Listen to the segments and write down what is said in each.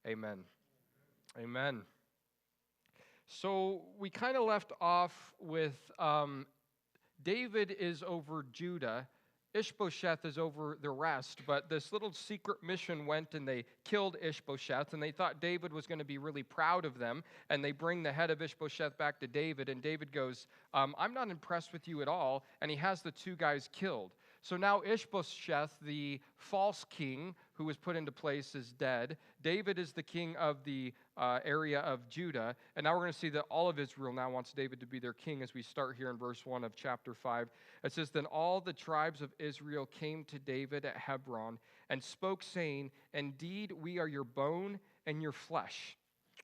Amen. Amen. So we kind of left off with David is over Judah. Ishbosheth is over the rest, but this little secret mission went and they killed Ishbosheth, and they thought David was going to be really proud of them, and they bring the head of Ishbosheth back to David, and David goes, I'm not impressed with you at all, and he has the two guys killed. So now Ishbosheth, the false king who was put into place, is dead. David is the king of the area of Judah, and now we're going to see that all of Israel now wants David to be their king as we start here in verse 1 of chapter 5. It says, Then all the tribes of Israel came to David at Hebron and spoke, saying, Indeed, we are your bone and your flesh.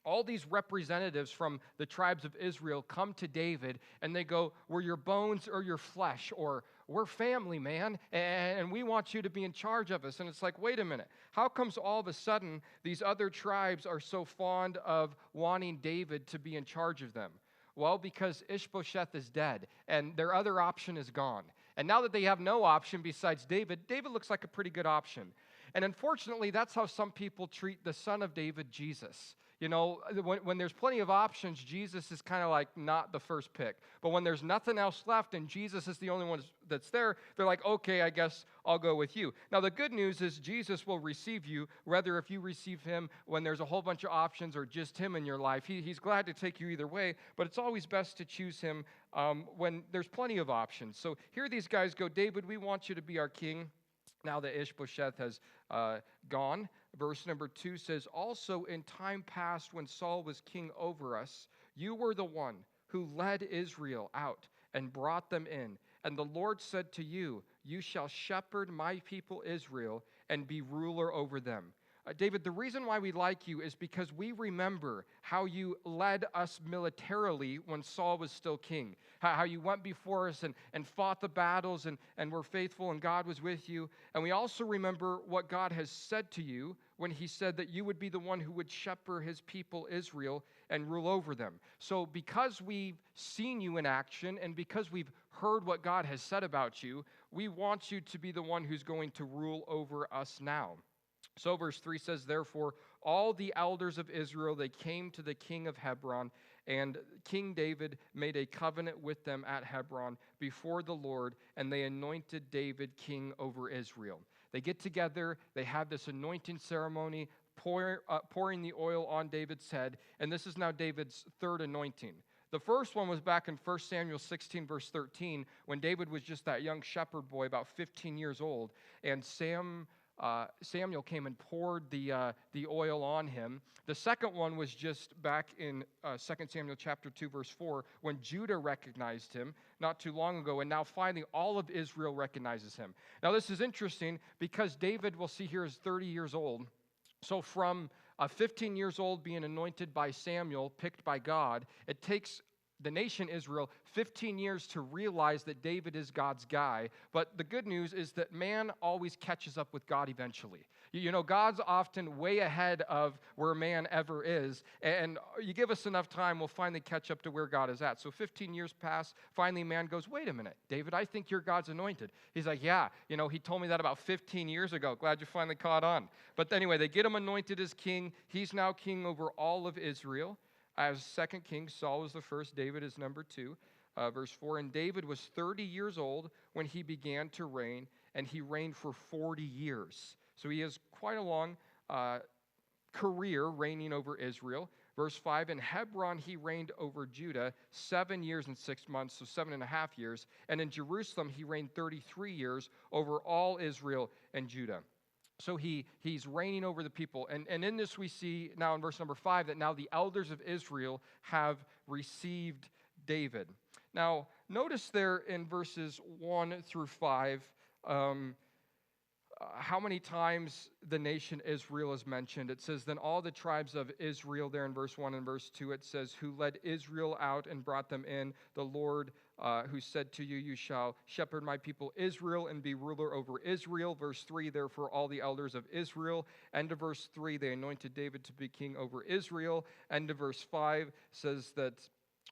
All these representatives from the tribes of Israel come to David and they go, We're your bones or your flesh, or we're family, man, and we want you to be in charge of us. And it's like, wait a minute. How comes all of a sudden these other tribes are so fond of wanting David to be in charge of them? Well, because Ishbosheth is dead and their other option is gone. And now that they have no option besides David, David looks like a pretty good option. And unfortunately, that's how some people treat the son of David, Jesus. You know, when there's plenty of options, Jesus is kind of like not the first pick. But when there's nothing else left and Jesus is the only one that's there, they're like, okay, I guess I'll go with you. Now, the good news is Jesus will receive you, whether if you receive him when there's a whole bunch of options or just him in your life. He's glad to take you either way, but it's always best to choose him when there's plenty of options. So here these guys go, David, we want you to be our king. Now that Ishbosheth has gone, verse number 2 says, Also in time past when Saul was king over us, you were the one who led Israel out and brought them in. And the Lord said to you, You shall shepherd my people Israel and be ruler over them. David, the reason why we like you is because we remember how you led us militarily when Saul was still king, how you went before us and fought the battles and were faithful and God was with you. And we also remember what God has said to you when he said that you would be the one who would shepherd his people Israel and rule over them. So because we've seen you in action and because we've heard what God has said about you, we want you to be the one who's going to rule over us now. So verse 3 says, Therefore, all the elders of Israel, they came to the king of Hebron, and King David made a covenant with them at Hebron before the Lord, and they anointed David king over Israel. They get together, they have this anointing ceremony, pouring the oil on David's head, and this is now David's third anointing. The first one was back in 1 Samuel 16, verse 13, when David was just that young shepherd boy, about 15 years old, and Samuel came and poured the oil on him. The second one was just back in 2 Samuel chapter 2, verse 4, when Judah recognized him not too long ago, and now finally all of Israel recognizes him. Now this is interesting because David, we'll see here, is 30 years old. So from 15 years old being anointed by Samuel, picked by God, it takes the nation Israel 15 years to realize that David is God's guy. But the good news is that man always catches up with God eventually. You know, God's often way ahead of where man ever is. And you give us enough time, we'll finally catch up to where God is at. So 15 years pass. Finally, man goes, wait a minute, David, I think you're God's anointed. He's like, yeah, you know, he told me that about 15 years ago. Glad you finally caught on. But anyway, they get him anointed as king. He's now king over all of Israel. As second king, Saul was the first, David is number 2. Verse 4, And David was 30 years old when he began to reign, and he reigned for 40 years. So he has quite a long career reigning over Israel. Verse 5, In Hebron he reigned over Judah 7 years and 6 months, so 7.5 years. And in Jerusalem he reigned 33 years over all Israel and Judah. So he's reigning over the people. And in this we see now in verse number 5 that now the elders of Israel have received David. Now, notice there in verses 1 through 5 how many times the nation Israel is mentioned. It says, Then all the tribes of Israel, there in verse 1 and verse 2, it says, Who led Israel out and brought them in, the Lord who said to you, You shall shepherd my people Israel and be ruler over Israel. Verse 3, Therefore all the elders of Israel. End of verse 3, they anointed David to be king over Israel. End of verse 5 says that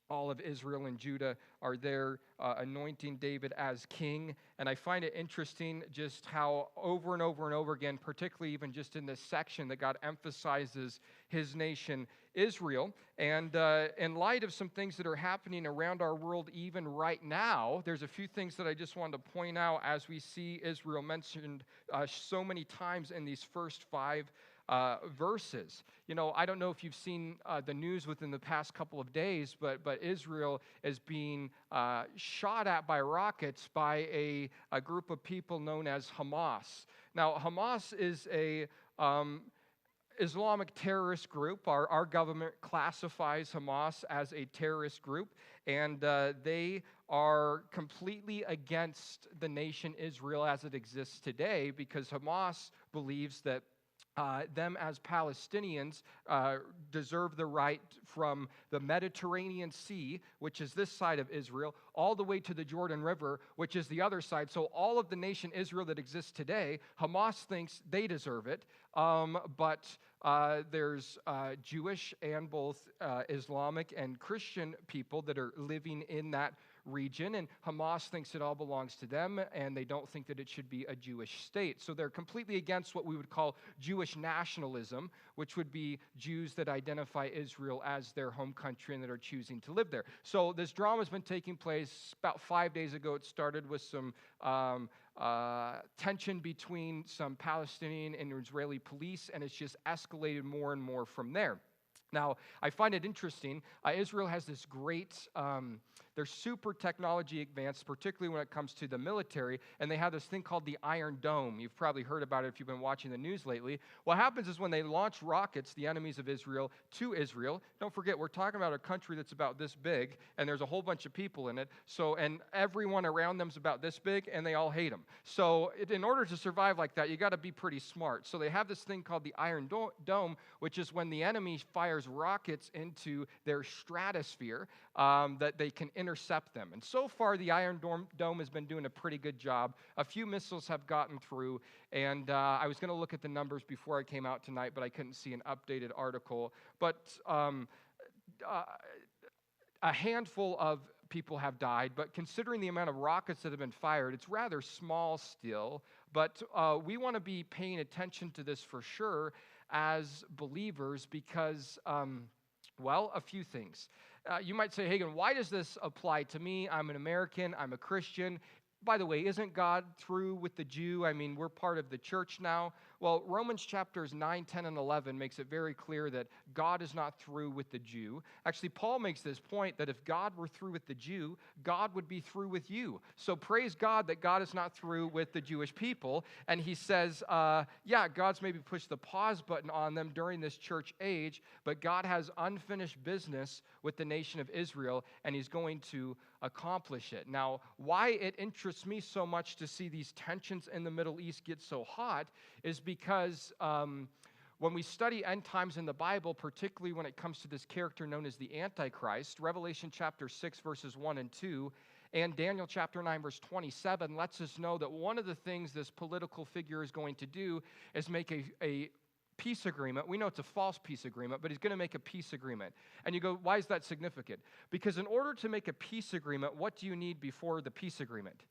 all of Israel and Judah are there anointing David as king. And I find it interesting just how over and over and over again, particularly even just in this section, that God emphasizes his nation, Israel. And in light of some things that are happening around our world even right now, there's a few things that I just wanted to point out as we see Israel mentioned so many times in these first 5 verses. You know, I don't know if you've seen the news within the past couple of days, but Israel is being shot at by rockets by a group of people known as Hamas. Now, Hamas is a Islamic terrorist group. Our government classifies Hamas as a terrorist group, and they are completely against the nation Israel as it exists today, because Hamas believes that them as Palestinians deserve the right from the Mediterranean Sea, which is this side of Israel, all the way to the Jordan River, which is the other side. So all of the nation Israel that exists today, Hamas thinks they deserve it, but there's Jewish and both Islamic and Christian people that are living in that region, and Hamas thinks it all belongs to them, and they don't think that it should be a Jewish state. So they're completely against what we would call Jewish nationalism, which would be Jews that identify Israel as their home country and that are choosing to live there. So this drama has been taking place about 5 days ago. It started with some tension between some Palestinian and Israeli police, and it's just escalated more and more from there. Now, I find it interesting. Israel has this great, they're super technology advanced, particularly when it comes to the military, and they have this thing called the Iron Dome. You've probably heard about it if you've been watching the news lately. What happens is when they launch rockets, the enemies of Israel, to Israel, don't forget, we're talking about a country that's about this big, and there's a whole bunch of people in it, and everyone around them's about this big, and they all hate them. So in order to survive like that, you got to be pretty smart. So they have this thing called the Iron Dome, which is when the enemy fires rockets into their stratosphere, that they can intercept them. And so far, the Iron Dome has been doing a pretty good job. A few missiles have gotten through, and I was going to look at the numbers before I came out tonight, but I couldn't see an updated article. But a handful of people have died, but considering the amount of rockets that have been fired, it's rather small still. But we want to be paying attention to this for sure as believers because, well, a few things. You might say, Hagen, why does this apply to me? I'm an American, I'm a Christian. By the way, isn't God through with the Jew? I mean, we're part of the church now. Well, Romans chapters 9, 10, and 11 makes it very clear that God is not through with the Jew. Actually, Paul makes this point that if God were through with the Jew, God would be through with you. So praise God that God is not through with the Jewish people. And he says, yeah, God's maybe pushed the pause button on them during this church age, but God has unfinished business with the nation of Israel, and he's going to accomplish it. Now, why it interests me so much to see these tensions in the Middle East get so hot is because when we study end times in the Bible, particularly when it comes to this character known as the Antichrist, Revelation chapter 6, verses 1 and 2, and Daniel chapter 9, verse 27 lets us know that one of the things this political figure is going to do is make a peace agreement. We know it's a false peace agreement, but he's going to make a peace agreement. And you go, why is that significant? Because in order to make a peace agreement, what do you need before the peace agreement?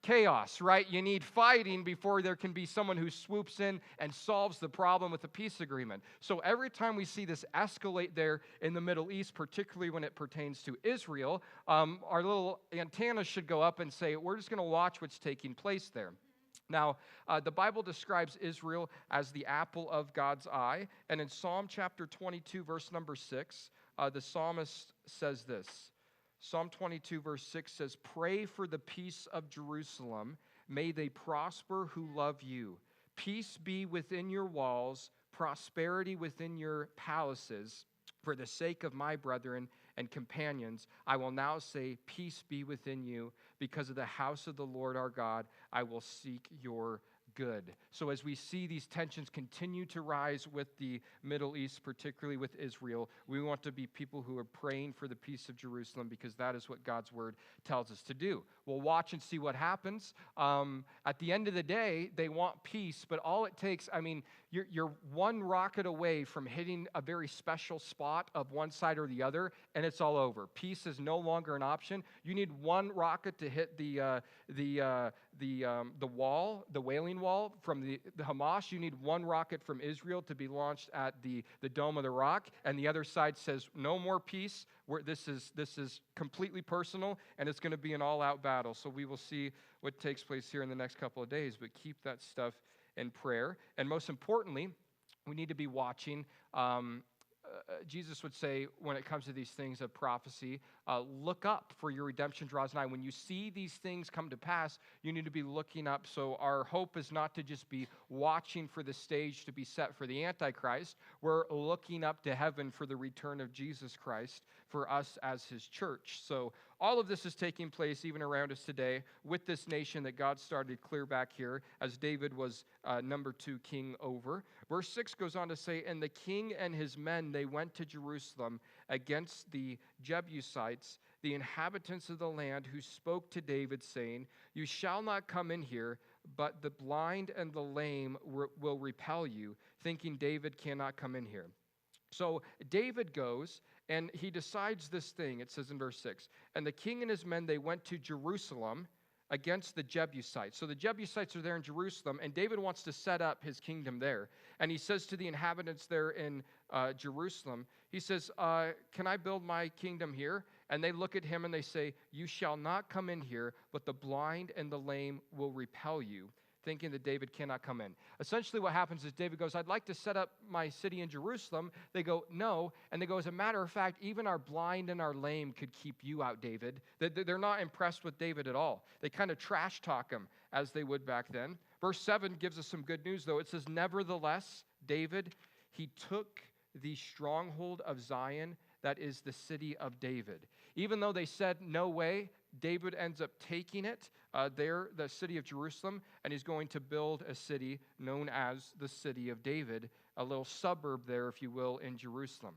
Chaos, right? You need fighting before there can be someone who swoops in and solves the problem with the peace agreement. So every time we see this escalate there in the Middle East, particularly when it pertains to Israel, our little antennas should go up and say, we're just going to watch what's taking place there. Now, the Bible describes Israel as the apple of God's eye, and in Psalm chapter 22, verse number 6, the psalmist says this. Psalm 22, verse 6 says, "Pray for the peace of Jerusalem. May they prosper who love you. Peace be within your walls, prosperity within your palaces. For the sake of my brethren and companions, I will now say, peace be within you. Because of the house of the Lord our God, I will seek your good." So as we see these tensions continue to rise with the Middle East, particularly with Israel, we want to be people who are praying for the peace of Jerusalem because that is what God's word tells us to do. We'll watch and see what happens. At the end of the day, they want peace, but all it takes, I mean, you're one rocket away from hitting a very special spot of one side or the other, and it's all over. Peace is no longer an option. You need one rocket to hit the wall, the Wailing Wall from the Hamas. You need one rocket from Israel to be launched at the Dome of the Rock, and the other side says no more peace. This is completely personal, and it's going to be an all-out battle. So we will see what takes place here in the next couple of days, but keep that stuff in prayer. And most importantly, we need to be watching. Jesus would say, when it comes to these things of prophecy, look up, for your redemption draws nigh. When you see these things come to pass, you need to be looking up. So our hope is not to just be watching for the stage to be set for the Antichrist. We're looking up to heaven for the return of Jesus Christ for us as his church. So all of this is taking place even around us today with this nation that God started clear back here as David was number 2 king over. Verse 6 goes on to say, and the king and his men, they went to Jerusalem against the Jebusites, the inhabitants of the land, who spoke to David, saying, you shall not come in here, but the blind and the lame will repel you, thinking David cannot come in here. So David goes, and he decides this thing. It says in verse 6, and the king and his men, they went to Jerusalem against the Jebusites. So the Jebusites are there in Jerusalem, and David wants to set up his kingdom there. And he says to the inhabitants there in Jerusalem, he says, can I build my kingdom here? And they look at him and they say, you shall not come in here, but the blind and the lame will repel you, thinking that David cannot come in. Essentially what happens is David goes, I'd like to set up my city in Jerusalem. They go, no. And they go, as a matter of fact, even our blind and our lame could keep you out, David. They're not impressed with David at all. They kind of trash talk him as they would back then. Verse 7 gives us some good news, though. It says, nevertheless, David, he took the stronghold of Zion, that is the city of David. Even though they said, no way, David ends up taking it there, the city of Jerusalem, and he's going to build a city known as the city of David, a little suburb there, if you will, in Jerusalem.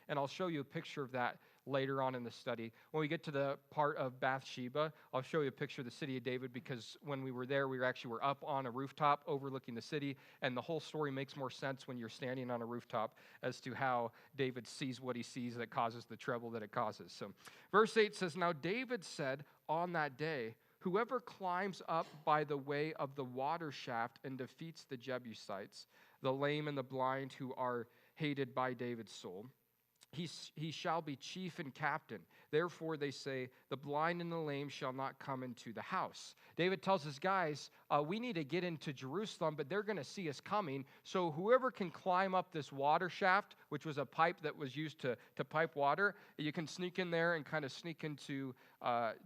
And I'll show you a picture of that later on in the study. When we get to the part of Bathsheba, I'll show you a picture of the city of David, because when we were there, we were up on a rooftop overlooking the city, and the whole story makes more sense when you're standing on a rooftop as to how David sees what he sees that causes the trouble that it causes. So verse 8 says, now David said on that day, whoever climbs up by the way of the water shaft and defeats the Jebusites, the lame and the blind who are hated by David's soul, he shall be chief and captain. Therefore, they say, the blind and the lame shall not come into the house. David tells his guys, we need to get into Jerusalem, but they're going to see us coming. So whoever can climb up this water shaft, which was a pipe that was used to pipe water, you can sneak in there and kind of sneak into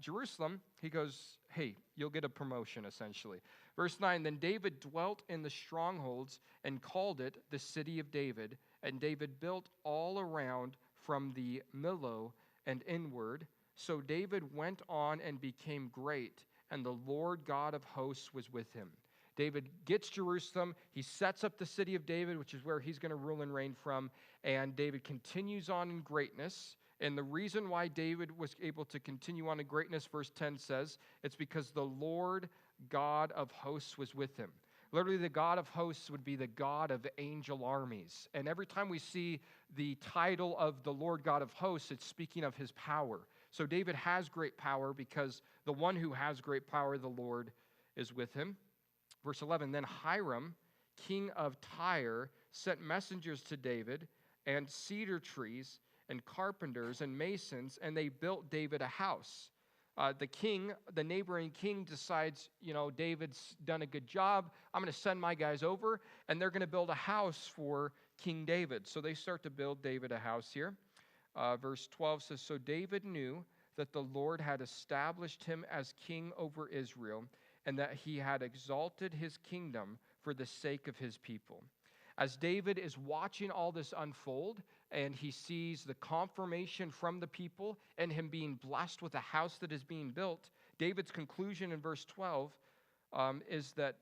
Jerusalem. He goes, hey, you'll get a promotion, essentially. Verse 9, then David dwelt in the strongholds and called it the city of David. And David built all around from the Millo and inward. So David went on and became great, and the Lord God of hosts was with him. David gets Jerusalem. He sets up the city of David, which is where he's going to rule and reign from. And David continues on in greatness. And the reason why David was able to continue on in greatness, verse 10 says, it's because the Lord God of hosts was with him. Literally, the God of hosts would be the God of angel armies. And every time we see the title of the Lord God of hosts, it's speaking of his power. So David has great power because the one who has great power, the Lord, is with him. Verse 11, then Hiram, king of Tyre, sent messengers to David and cedar trees and carpenters and masons, and they built David a house. The neighboring king decides, David's done a good job. I'm going to send my guys over, and they're going to build a house for King David. So they start to build David a house here. Verse 12 says, so David knew that the Lord had established him as king over Israel, and that he had exalted his kingdom for the sake of his people. As David is watching all this unfold, and he sees the confirmation from the people and him being blessed with a house that is being built, David's conclusion in verse 12 is that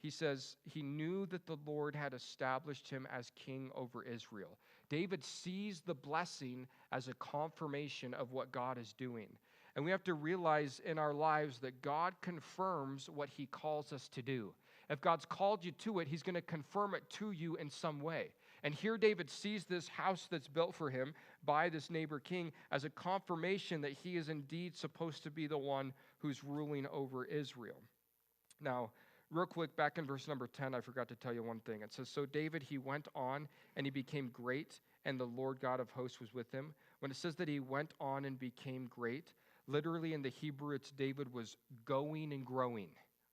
he says, he knew that the Lord had established him as king over Israel. David sees the blessing as a confirmation of what God is doing. And we have to realize in our lives that God confirms what he calls us to do. if God's called you to it, he's going to confirm it to you in some way. And here David sees this house that's built for him by this neighbor king as a confirmation that he is indeed supposed to be the one who's ruling over Israel. Now, real quick, back in verse number 10, I forgot to tell you one thing. It says, so David, he went on and he became great, and the Lord God of hosts was with him. When it says that he went on and became great, literally in the Hebrew, it's David was going and growing.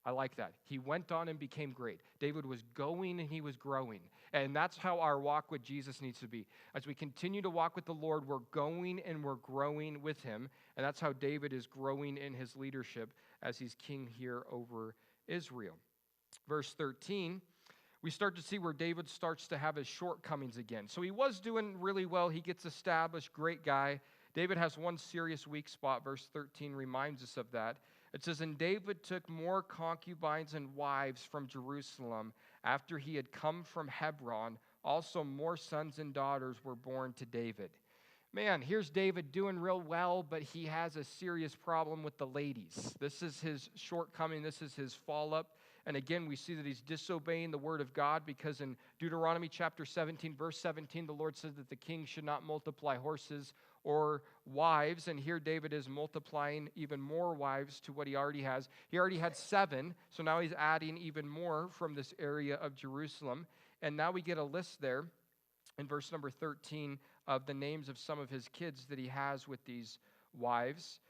I like that. He went on and became great. David was going and he was growing. And that's how our walk with Jesus needs to be. As we continue to walk with the Lord, we're going and we're growing with him. And that's how David is growing in his leadership as he's king here over Israel. Verse 13, we start to see where David starts to have his shortcomings again. So he was doing really well. He gets established, great guy. David has one serious weak spot. Verse 13 reminds us of that. It says, and David took more concubines and wives from Jerusalem after he had come from Hebron. Also more sons and daughters were born to David. Man, here's David doing real well, but he has a serious problem with the ladies. This is his shortcoming. This is his fall up. And again, we see that he's disobeying the word of God, because in Deuteronomy chapter 17, verse 17, the Lord says that the king should not multiply horses or wives. And here David is multiplying even more wives to what he already has. He already had 7, so now he's adding even more from this area of Jerusalem. And now we get a list there in verse number 13 of the names of some of his kids that he has with these wives.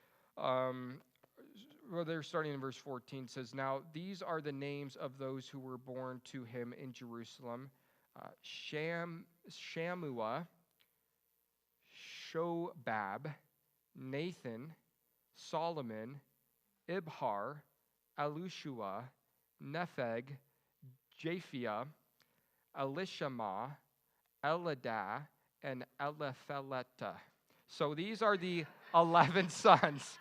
Well, they're starting in verse 14. It says, now these are the names of those who were born to him in Jerusalem. Shammua, Shobab, Nathan, Solomon, Ibhar, Elushua, Nepheg, Japhia, Elishama, Eladah, and Elipheleta. So these are the 11 sons.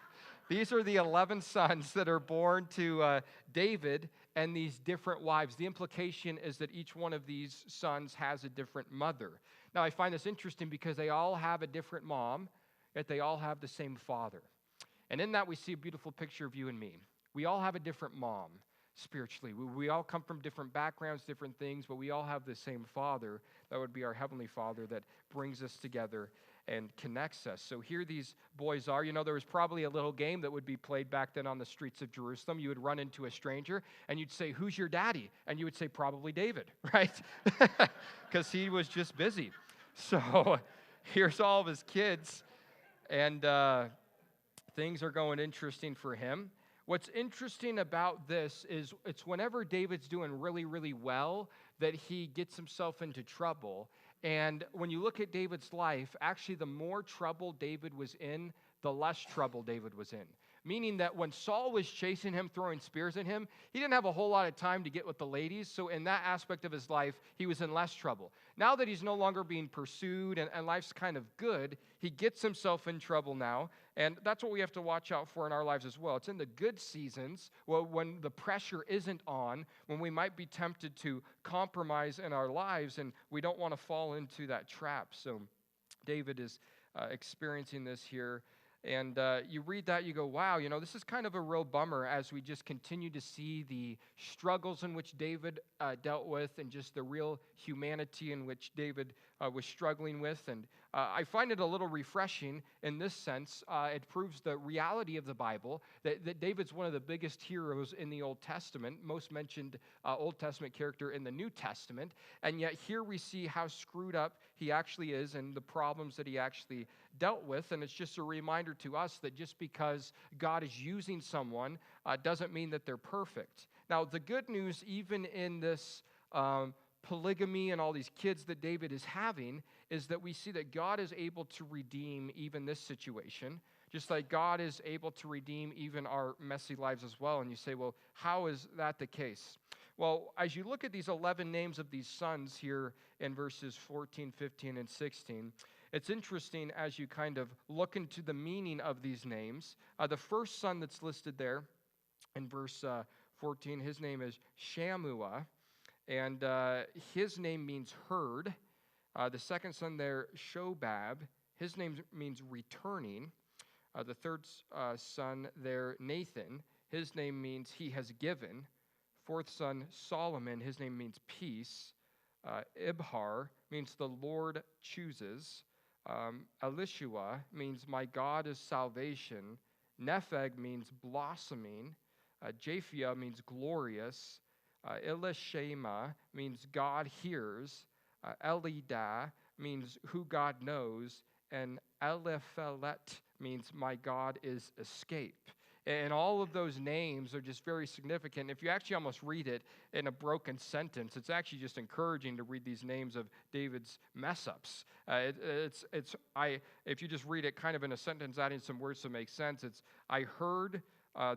These are the 11 sons that are born to David and these different wives. The implication is that each one of these sons has a different mother. Now, I find this interesting because they all have a different mom, yet they all have the same father. And in that, we see a beautiful picture of you and me. We all have a different mom spiritually. We all come from different backgrounds, different things, but we all have the same Father. That would be our Heavenly Father that brings us together and connects us. So here these boys are. You know, there was probably a little game that would be played back then on the streets of Jerusalem. You would run into a stranger and you'd say, who's your daddy? And you would say, probably David, right? Because he was just busy. So here's all of his kids, and things are going interesting for him. What's interesting about this is it's whenever David's doing really, really well that he gets himself into trouble. And when you look at David's life, actually the more trouble David was in, the less trouble David was in. Meaning that when Saul was chasing him, throwing spears at him, he didn't have a whole lot of time to get with the ladies. So in that aspect of his life, he was in less trouble. Now that he's no longer being pursued and life's kind of good, he gets himself in trouble now. And that's what we have to watch out for in our lives as well. It's in the good seasons, when the pressure isn't on, when we might be tempted to compromise in our lives, and we don't want to fall into that trap. So David is experiencing this here. And you read that, you go, wow, you know, this is kind of a real bummer as we just continue to see the struggles in which David dealt with and just the real humanity in which David was struggling with. And I find it a little refreshing in this sense. It proves the reality of the Bible, that David's one of the biggest heroes in the Old Testament, most mentioned Old Testament character in the New Testament. And yet here we see how screwed up he actually is and the problems that he actually dealt with. And it's just a reminder to us that just because God is using someone doesn't mean that they're perfect. Now, the good news, even in this polygamy and all these kids that David is having, is that we see that God is able to redeem even this situation, just like God is able to redeem even our messy lives as well. And you say, well, how is that the case? Well, as you look at these 11 names of these sons here in verses 14, 15, and 16, it's interesting as you kind of look into the meaning of these names. The first son that's listed there in verse 14, his name is Shammua, and his name means herd. The second son there, Shobab, his name means returning. The third son there, Nathan, his name means he has given. Fourth son, Solomon, his name means peace. Ibhar means the Lord chooses. Elishua means my God is salvation. Nepheg means blossoming. Japhia means glorious. Elishama means God hears. Elidah means who God knows. And Eliphelet means my God is escape. And all of those names are just very significant. If you actually almost read it in a broken sentence, it's actually just encouraging to read these names of David's mess-ups. If you just read it kind of in a sentence, adding some words to make sense, it's, I heard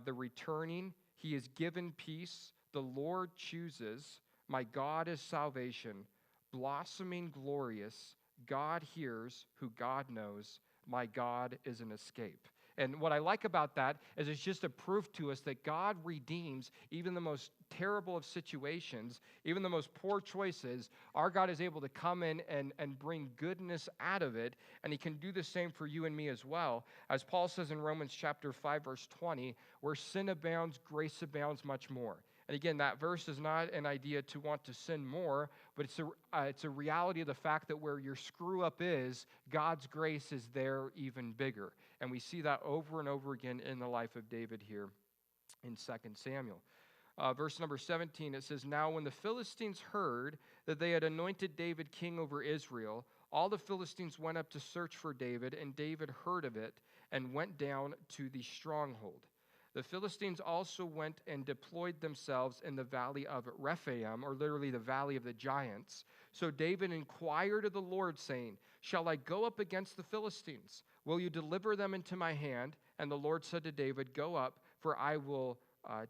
the returning, he is given peace, the Lord chooses, my God is salvation, blossoming glorious, God hears, who God knows, my God is an escape. And what I like about that is it's just a proof to us that God redeems even the most terrible of situations, even the most poor choices. Our God is able to come in and bring goodness out of it, and he can do the same for you and me as well. As Paul says in Romans chapter 5, verse 20, where sin abounds, grace abounds much more. And again, that verse is not an idea to want to sin more, but it's a reality of the fact that where your screw-up is, God's grace is there even bigger. And we see that over and over again in the life of David here in 2 Samuel. Verse number 17, it says, now when the Philistines heard that they had anointed David king over Israel, all the Philistines went up to search for David, and David heard of it and went down to the stronghold. The Philistines also went and deployed themselves in the valley of Rephaim, or literally the valley of the giants. So David inquired of the Lord, saying, shall I go up against the Philistines? Will you deliver them into my hand? And the Lord said to David, go up, for I will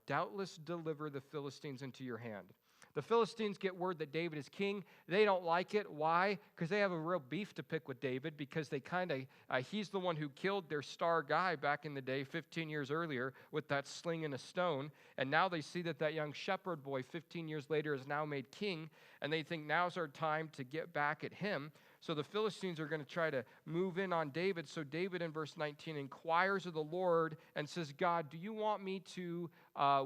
doubtless deliver the Philistines into your hand. The Philistines get word that David is king. They don't like it. Why? Because they have a real beef to pick with David, because they he's the one who killed their star guy back in the day 15 years earlier with that sling and a stone. And now they see that young shepherd boy 15 years later is now made king, and they think now's our time to get back at him. So the Philistines are going to try to move in on David. So David in verse 19 inquires of the Lord and says, God, do you want me to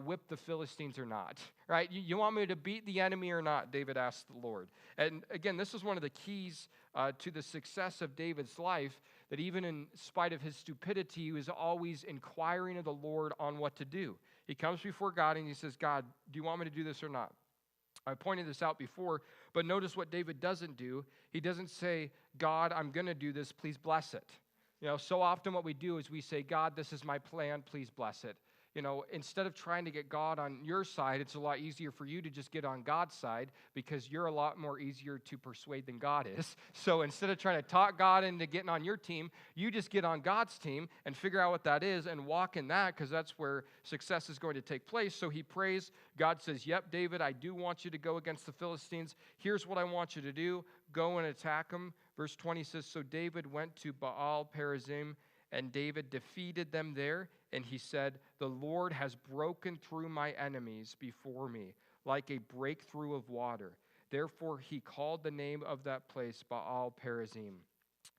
whip the Philistines or not? Right? You want me to beat the enemy or not? David asked the Lord. And again, this is one of the keys to the success of David's life, that even in spite of his stupidity, he was always inquiring of the Lord on what to do. He comes before God and he says, God, do you want me to do this or not? I pointed this out before, but notice what David doesn't do. He doesn't say, God, I'm going to do this, please bless it. So often what we do is we say, God, this is my plan, please bless it. Instead of trying to get God on your side, it's a lot easier for you to just get on God's side, because you're a lot more easier to persuade than God is. So instead of trying to talk God into getting on your team, you just get on God's team and figure out what that is and walk in that, because that's where success is going to take place. So he prays. God says, yep, David, I do want you to go against the Philistines. Here's what I want you to do. Go and attack them. Verse 20 says, so David went to Baal Perazim, and David defeated them there, and he said, the Lord has broken through my enemies before me, like a breakthrough of water. Therefore he called the name of that place Baal Perazim.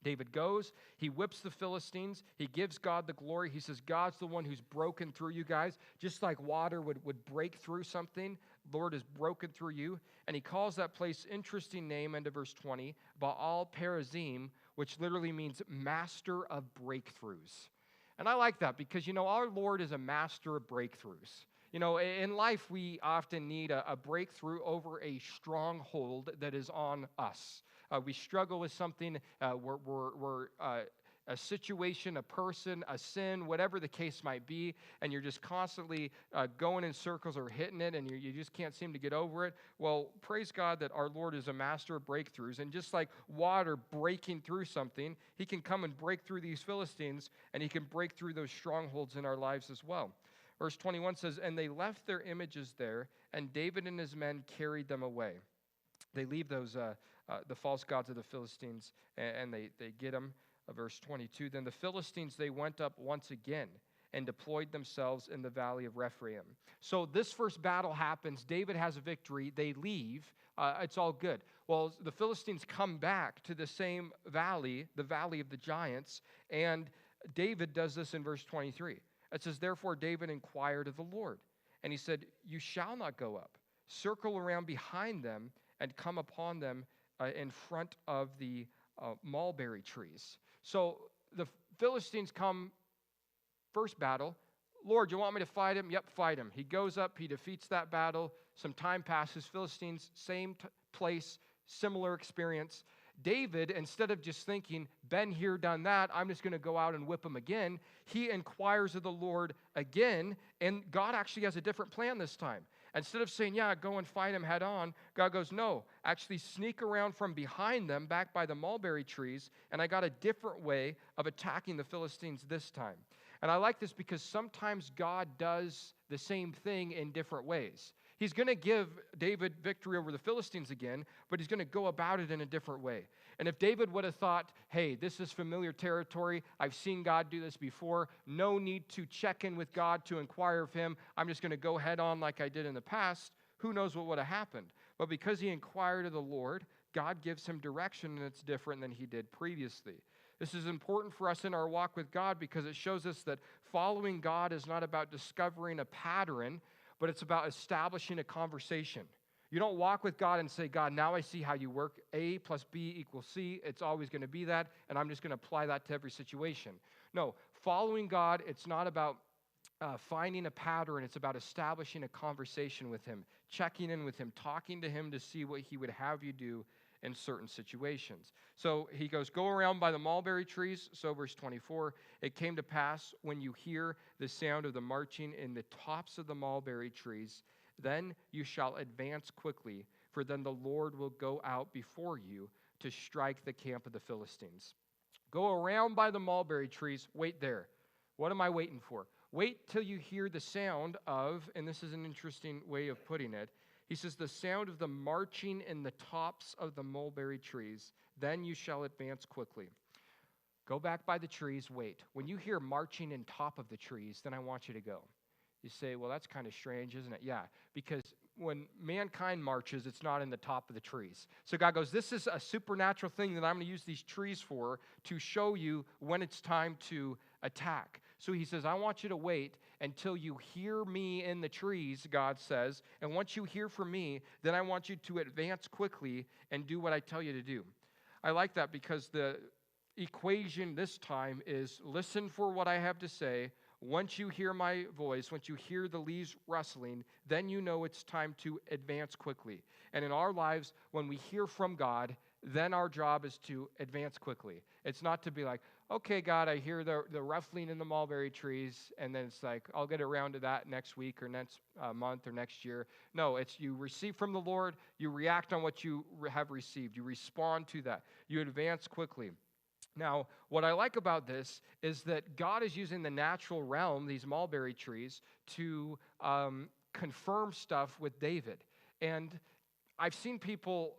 David goes, he whips the Philistines, he gives God the glory. He says, God's the one who's broken through you guys, just like water would break through something. Lord has broken through you. And he calls that place, interesting name, into verse 20, Baal Perazim, which literally means master of breakthroughs. And I like that because, our Lord is a master of breakthroughs. In life, we often need a breakthrough over a stronghold that is on us. We struggle with something, we're a situation, a person, a sin, whatever the case might be, and you're just constantly going in circles or hitting it, and you just can't seem to get over it. Well, praise God that our Lord is a master of breakthroughs, and just like water breaking through something, he can come and break through these Philistines, and he can break through those strongholds in our lives as well. Verse 21 says, and they left their images there, and David and his men carried them away. They leave those the false gods of the Philistines, and they get them. Verse 22, then the Philistines, they went up once again and deployed themselves in the valley of Rephaim. So this first battle happens. David has a victory. They leave. It's all good. Well, the Philistines come back to the same valley, the valley of the giants, and David does this in verse 23. It says, therefore David inquired of the Lord. And he said, "You shall not go up. Circle around behind them and come upon them in front of the mulberry trees." So the Philistines come, first battle. "Lord, you want me to fight him?" "Yep, fight him." He goes up, he defeats that battle. Some time passes. Philistines, same place, similar experience. David, instead of just thinking, "Been here, done that, I'm just going to go out and whip him again," he inquires of the Lord again, and God actually has a different plan this time. Instead of saying, "Yeah, go and fight him head on," God goes, "No, actually sneak around from behind them, back by the mulberry trees, and I got a different way of attacking the Philistines this time." And I like this because sometimes God does the same thing in different ways. He's going to give David victory over the Philistines again, but he's going to go about it in a different way. And if David would have thought, "Hey, this is familiar territory, I've seen God do this before, no need to check in with God to inquire of him, I'm just going to go head on like I did in the past," who knows what would have happened. But because he inquired of the Lord, God gives him direction, and it's different than he did previously. This is important for us in our walk with God because it shows us that following God is not about discovering a pattern, but it's about establishing a conversation. You don't walk with God and say, "God, now I see how you work. A plus B equals C. It's always going to be that, and I'm just going to apply that to every situation." No, following God, it's not about finding a pattern. It's about establishing a conversation with him, checking in with him, talking to him to see what he would have you do in certain situations. So he goes, "Go around by the mulberry trees." So verse 24, "It came to pass when you hear the sound of the marching in the tops of the mulberry trees, then you shall advance quickly, for then the Lord will go out before you to strike the camp of the Philistines." Go around by the mulberry trees, wait there. What am I waiting for? Wait till you hear the sound of, and this is an interesting way of putting it, he says, "the sound of the marching in the tops of the mulberry trees, then you shall advance quickly." Go back by the trees, wait. When you hear marching in top of the trees, then I want you to go. You say, "Well, that's kind of strange, isn't it?" Yeah, because when mankind marches, it's not in the top of the trees. So God goes, "This is a supernatural thing that I'm going to use these trees for to show you when it's time to attack." So he says, "I want you to wait until you hear me in the trees," God says, "and once you hear from me, then I want you to advance quickly and do what I tell you to do." I like that because the equation this time is listen for what I have to say. Once you hear my voice, once you hear the leaves rustling, then you know it's time to advance quickly. And in our lives, when we hear from God, then our job is to advance quickly. It's not to be like, "Okay, God, I hear the ruffling in the mulberry trees," and then it's like, "I'll get around to that next week or next month or next year." No, it's you receive from the Lord, you react on what you have received, you respond to that, you advance quickly. Now, what I like about this is that God is using the natural realm, these mulberry trees, to confirm stuff with David. And I've seen people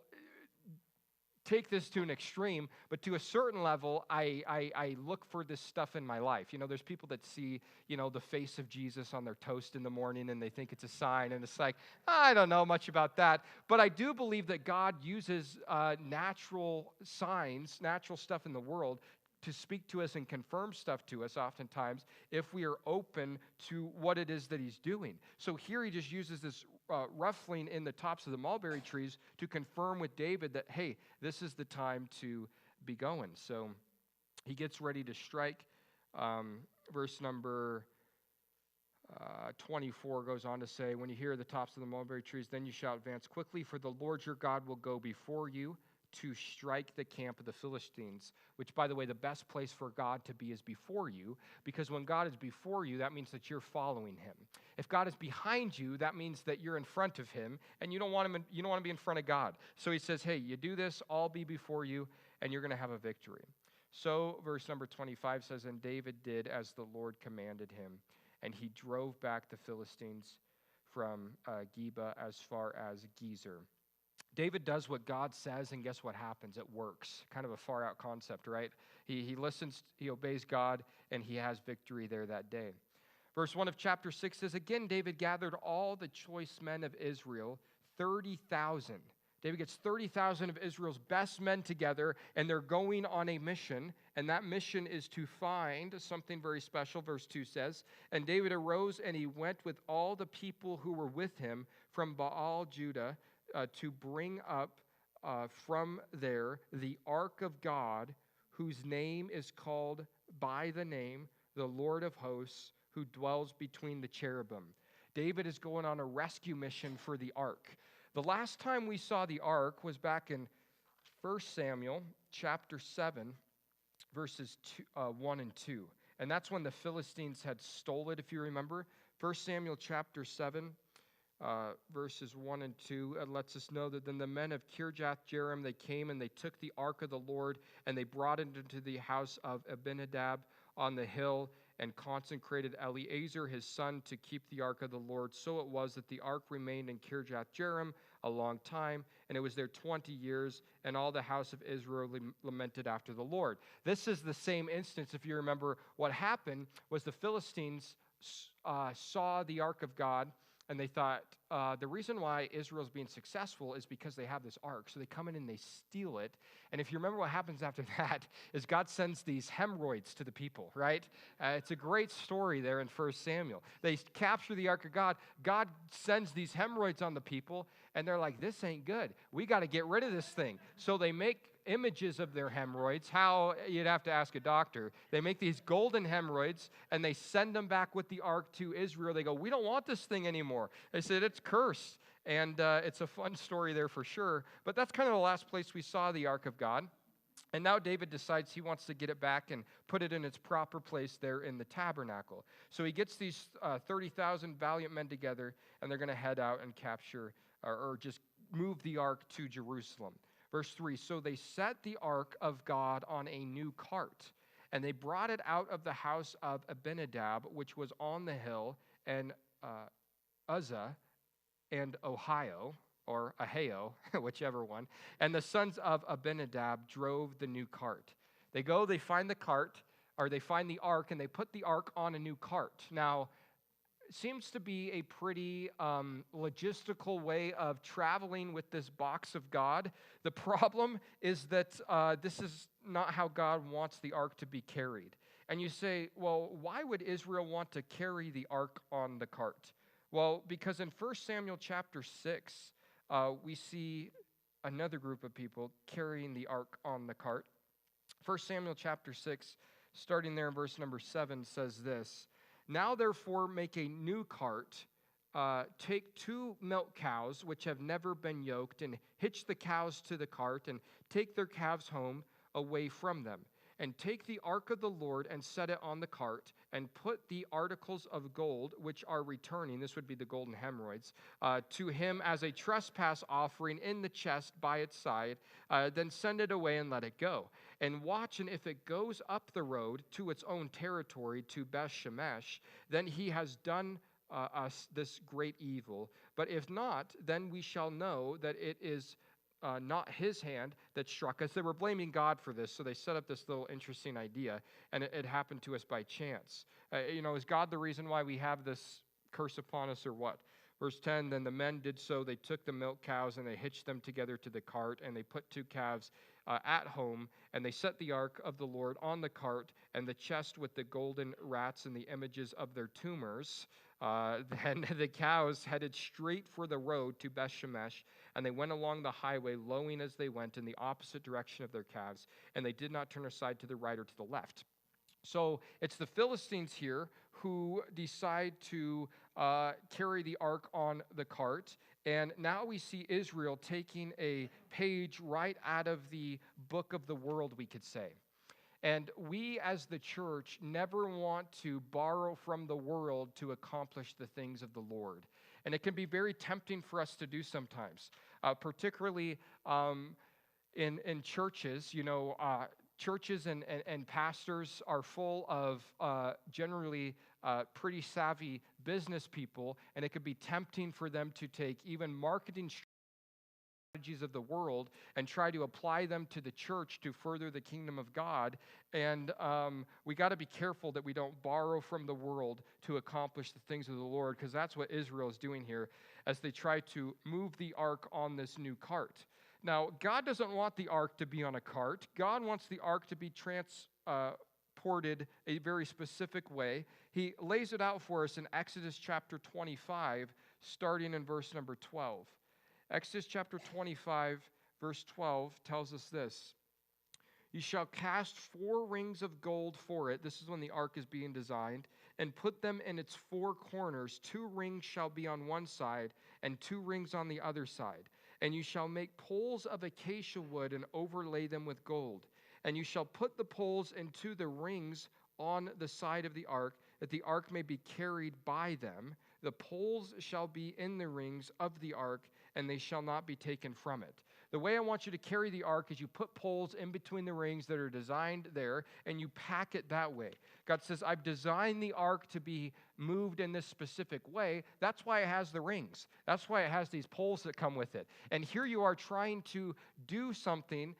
take this to an extreme, but to a certain level, I look for this stuff in my life. You know, there's people that see, the face of Jesus on their toast in the morning, and they think it's a sign, and it's like, I don't know much about that. But I do believe that God uses natural signs, natural stuff in the world, to speak to us and confirm stuff to us oftentimes if we are open to what it is that he's doing. So here he just uses this ruffling in the tops of the mulberry trees to confirm with David that, hey, this is the time to be going. So he gets ready to strike. Verse number 24 goes on to say, "When you hear the tops of the mulberry trees, then you shall advance quickly, for the Lord your God will go before you to strike the camp of the Philistines," which, by the way, the best place for God to be is before you, because when God is before you, that means that you're following him. If God is behind you, that means that you're in front of him, and you don't want to be in front of God. So he says, hey, you do this, I'll be before you, and you're going to have a victory. So verse number 25 says, "And David did as the Lord commanded him, and he drove back the Philistines from Geba as far as Gezer." David does what God says, and guess what happens? It works. Kind of a far-out concept, right? He listens, he obeys God, and he has victory there that day. Verse 1 of chapter 6 says, "Again David gathered all the choice men of Israel, 30,000, David gets 30,000 of Israel's best men together, and they're going on a mission, and that mission is to find something very special. Verse 2 says, "And David arose, and he went with all the people who were with him from Baal, Judah, to bring up from there the ark of God, whose name is called by the name, the Lord of hosts, who dwells between the cherubim." David is going on a rescue mission for the ark. The last time we saw the ark was back in 1 Samuel chapter 7, verses 1 and 2. And that's when the Philistines had stole it, if you remember. 1 Samuel chapter 7, verses 1 and 2, it lets us know that then the men of Kirjath-jearim, they came and they took the ark of the Lord, and they brought it into the house of Abinadab on the hill, and consecrated Eleazar his son to keep the ark of the Lord. So it was that the ark remained in Kirjath-jearim a long time, and it was there 20 years, and all the house of Israel lamented after the Lord. This is the same instance, if you remember. What happened was the Philistines saw the ark of God, and they thought, the reason why Israel's being successful is because they have this ark. So they come in and they steal it. And if you remember what happens after that, is God sends these hemorrhoids to the people, right? It's a great story there in 1 Samuel. They capture the ark of God. God sends these hemorrhoids on the people, and they're like, this ain't good. We got to get rid of this thing. So they make images of their hemorrhoids. How? You'd have to ask a doctor. They make these golden hemorrhoids, and they send them back with the ark to Israel. They go, we don't want this thing anymore. They said, it's cursed. And it's a fun story there for sure. But that's kind of the last place we saw the ark of God. And now David decides he wants to get it back and put it in its proper place there in the tabernacle. So he gets these 30,000 valiant men together, and they're going to head out and capture or just move the ark to Jerusalem. Verse 3, so they set the ark of God on a new cart, and they brought it out of the house of Abinadab, which was on the hill, and Uzzah and Ohio, or Ahio, whichever one, and the sons of Abinadab drove the new cart. They go, they find the cart, or they find the ark, and they put the ark on a new cart. Now, seems to be a pretty logistical way of traveling with this box of God. The problem is that this is not how God wants the ark to be carried. And you say, well, why would Israel want to carry the ark on the cart? Well, because in 1 Samuel chapter 6, we see another group of people carrying the ark on the cart. 1 Samuel chapter 6, starting there in verse number 7, says this, now therefore make a new cart, take 2 milk cows which have never been yoked, and hitch the cows to the cart, and take their calves home away from them. And take the ark of the Lord and set it on the cart, and put the articles of gold which are returning, this would be the golden hemorrhoids, to him as a trespass offering in the chest by its side. Then send it away and let it go. And watch, and if it goes up the road to its own territory, to Beth-Shemesh, then he has done us this great evil. But if not, then we shall know that it is not his hand that struck us. They were blaming God for this, so they set up this little interesting idea, and it happened to us by chance. Is God the reason why we have this curse upon us, or what? Verse 10, then the men did so. They took the milk cows, and they hitched them together to the cart, and they put 2 calves at home, and they set the ark of the Lord on the cart, and the chest with the golden rats and the images of their tumors. Then the cows headed straight for the road to Beth-Shemesh, and they went along the highway, lowing as they went in the opposite direction of their calves, and they did not turn aside to the right or to the left. So it's the Philistines here who decide to carry the ark on the cart. And now we see Israel taking a page right out of the book of the world, we could say. And we as the church never want to borrow from the world to accomplish the things of the Lord. And it can be very tempting for us to do sometimes, particularly in churches. Churches and pastors are full of generally pretty savvy business people, and it could be tempting for them to take even marketing strategies of the world and try to apply them to the church to further the kingdom of God. And we got to be careful that we don't borrow from the world to accomplish the things of the Lord, because that's what Israel is doing here as they try to move the ark on this new cart. Now, God doesn't want the ark to be on a cart. God wants the ark to be transported a very specific way. He lays it out for us in Exodus chapter 25, starting in verse number 12. Exodus chapter 25, verse 12 tells us this. You shall cast 4 rings of gold for it. This is when the ark is being designed. And put them in its 4 corners. 2 rings shall be on one side, and 2 rings on the other side. And you shall make poles of acacia wood and overlay them with gold. And you shall put the poles into the rings on the side of the ark, that the ark may be carried by them. The poles shall be in the rings of the ark, and they shall not be taken from it. The way I want you to carry the ark is you put poles in between the rings that are designed there, and you pack it that way. God says, I've designed the ark to be moved in this specific way. That's why it has the rings. That's why it has these poles that come with it. And here you are trying to do something.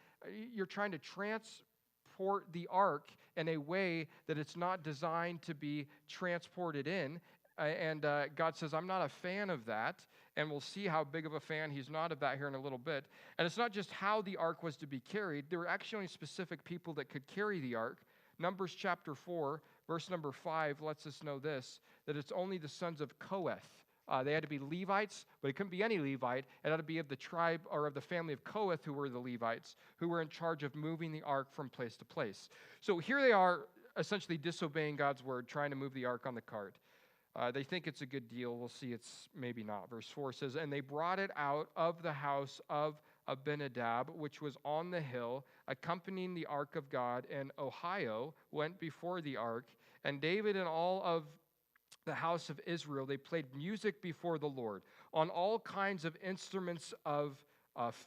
You're trying to transport the ark in a way that it's not designed to be transported in. And God says, I'm not a fan of that. And we'll see how big of a fan he's not of that here in a little bit. And it's not just how the ark was to be carried. There were actually only specific people that could carry the ark. Numbers chapter 4, verse number 5 lets us know this, that it's only the sons of Kohath. They had to be Levites, but it couldn't be any Levite. It had to be of the tribe or of the family of Kohath, who were the Levites, who were in charge of moving the ark from place to place. So here they are, essentially disobeying God's word, trying to move the ark on the cart. They think it's a good deal. We'll see it's maybe not. Verse 4 says, and they brought it out of the house of Abinadab, which was on the hill, accompanying the ark of God, and Ohio went before the ark. And David and all of the house of Israel, they played music before the Lord on all kinds of instruments of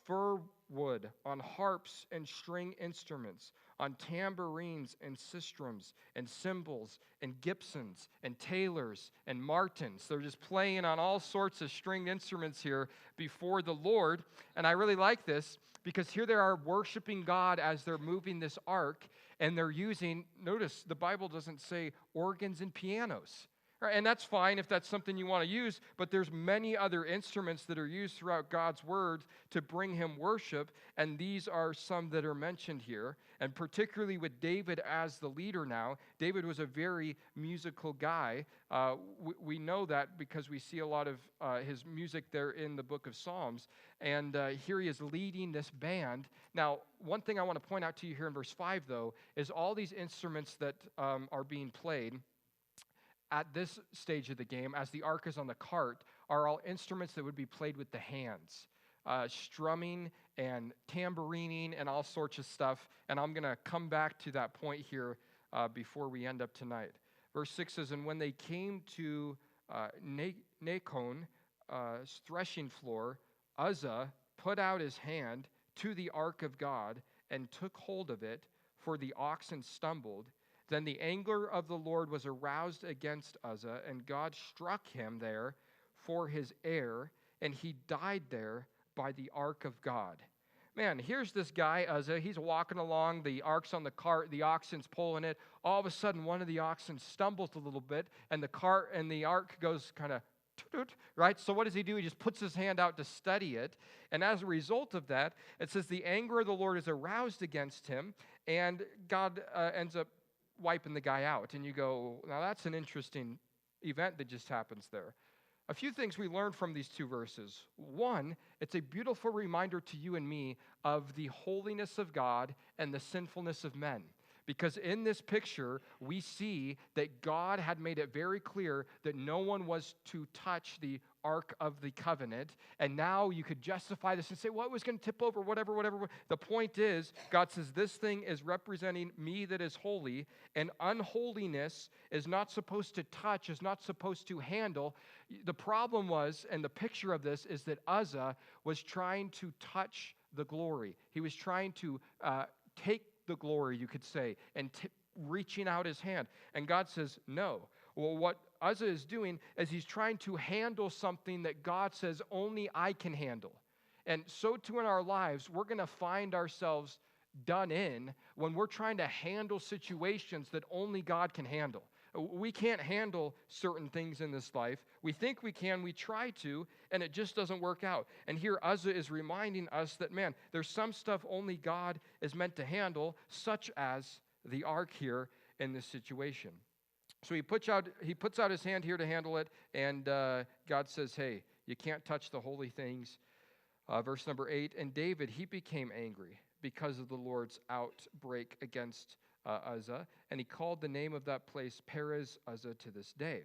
fir wood, on harps and string instruments, on tambourines and sistrums and cymbals and gibsons and tailors and martins. They're just playing on all sorts of stringed instruments here before the Lord. And I really like this because here they are worshiping God as they're moving this ark, and they're using, notice the Bible doesn't say organs and pianos. And that's fine if that's something you want to use, but there's many other instruments that are used throughout God's word to bring him worship, and these are some that are mentioned here. And particularly with David as the leader now, David was a very musical guy. We know that because we see a lot of his music there in the book of Psalms, and here he is leading this band. Now, one thing I want to point out to you here in verse 5, though, is all these instruments that are being played at this stage of the game, as the ark is on the cart, are all instruments that would be played with the hands. Strumming and tambourining and all sorts of stuff. And I'm going to come back to that point here before we end up tonight. Verse 6 says, and when they came to Nacon, threshing floor, Uzzah put out his hand to the ark of God and took hold of it, for the oxen stumbled. Then the anger of the Lord was aroused against Uzzah, and God struck him there for his error, and he died there by the ark of God. Man, here's this guy, Uzzah. He's walking along. The ark's on the cart. The oxen's pulling it. All of a sudden, one of the oxen stumbles a little bit, and the cart and the ark goes kind of, right? So what does he do? He just puts his hand out to steady it. And as a result of that, it says the anger of the Lord is aroused against him, and God ends up wiping the guy out. And you go, now that's an interesting event that just happens there. A few things we learned from these two verses. One, it's a beautiful reminder to you and me of the holiness of God and the sinfulness of men. Because in this picture, we see that God had made it very clear that no one was to touch the Ark of the Covenant. And now you could justify this and say, well, it was going to tip over, whatever. The point is, God says, this thing is representing me that is holy, and unholiness is not supposed to touch, is not supposed to handle. The problem was, and the picture of this is that Uzzah was trying to touch the glory. He was trying to take the glory, you could say, and reaching out his hand. And God says, no. Well, what Uzzah is doing is he's trying to handle something that God says only I can handle. And so too in our lives, we're going to find ourselves done in when we're trying to handle situations that only God can handle. We can't handle certain things in this life. We think we can, we try to, and it just doesn't work out. And here Uzzah is reminding us that, man, there's some stuff only God is meant to handle, such as the ark here in this situation. So he puts out his hand here to handle it, and God says, hey, you can't touch the holy things. Verse number 8, and David, he became angry because of the Lord's outbreak against Uzzah, and he called the name of that place Perez Uzzah to this day.